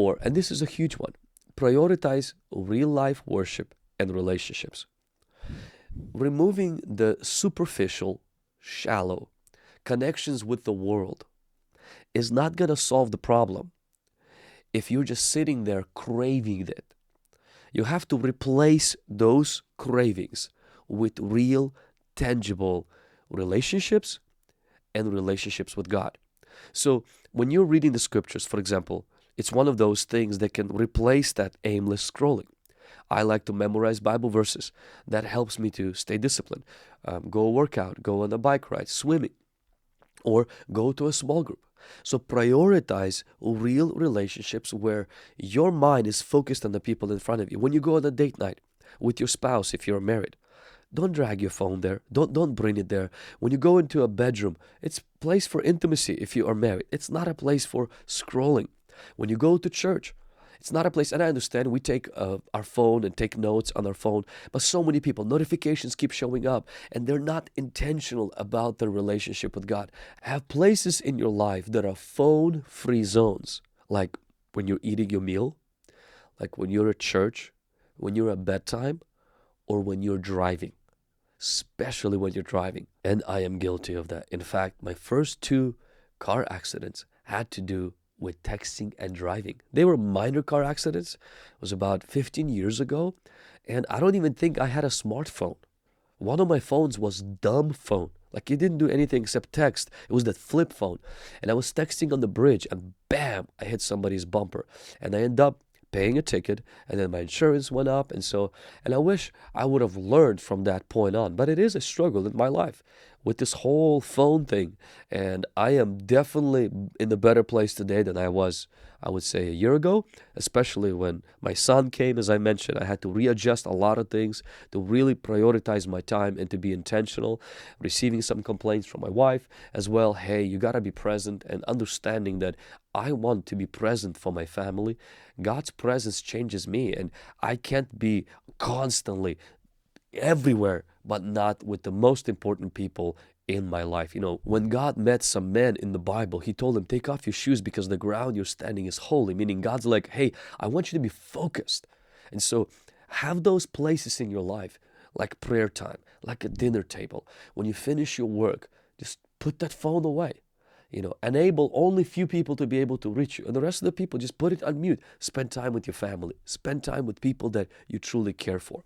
Or, and this is a huge one, prioritize real life worship and relationships. Removing the superficial, shallow connections with the world is not going to solve the problem if you're just sitting there craving it. You have to replace those cravings with real, tangible relationships and relationships with God. So when you're reading the scriptures, for example, it's one of those things that can replace that aimless scrolling. I like to memorize Bible verses. That helps me to stay disciplined. Go work out, go on a bike ride, swimming, or go to a small group. So prioritize real relationships where your mind is focused on the people in front of you. When you go on a date night with your spouse, if you're married, don't drag your phone there. Don't bring it there. When you go into a bedroom, it's a place for intimacy if you are married. It's not a place for scrolling. When you go to church, it's not a place, and I understand we take our phone and take notes on our phone, but so many people, notifications keep showing up, and they're not intentional about their relationship with God. Have places in your life that are phone-free zones, like when you're eating your meal, like when you're at church, when you're at bedtime, or when you're driving, especially when you're driving. And I am guilty of that. In fact, my first two car accidents had to do with texting and driving. They were minor car accidents. It was about 15 years ago, and I don't even think I had a smartphone. One of my phones was dumb phone. Like, it didn't do anything except text. It was that flip phone. And I was texting on the bridge, and bam, I hit somebody's bumper. And I ended up paying a ticket, and then my insurance went up. And I wish I would have learned from that point on. But it is a struggle in my life with this whole phone thing. And I am definitely in a better place today than I was, I would say, a year ago, especially when my son came. As I mentioned, I had to readjust a lot of things to really prioritize my time and to be intentional, receiving some complaints from my wife as well. Hey, you got to be present, and understanding that I want to be present for my family. God's presence changes me, and I can't be constantly everywhere, but not with the most important people in my life. You know, when God met some men in the Bible, he told them, take off your shoes because the ground you're standing is holy, meaning God's like, hey, I want you to be focused. And so have those places in your life, like prayer time, like a dinner table. When you finish your work, just put that phone away. You know, enable only few people to be able to reach you, and the rest of the people, just put it on mute. Spend time with your family. Spend time with people that you truly care for.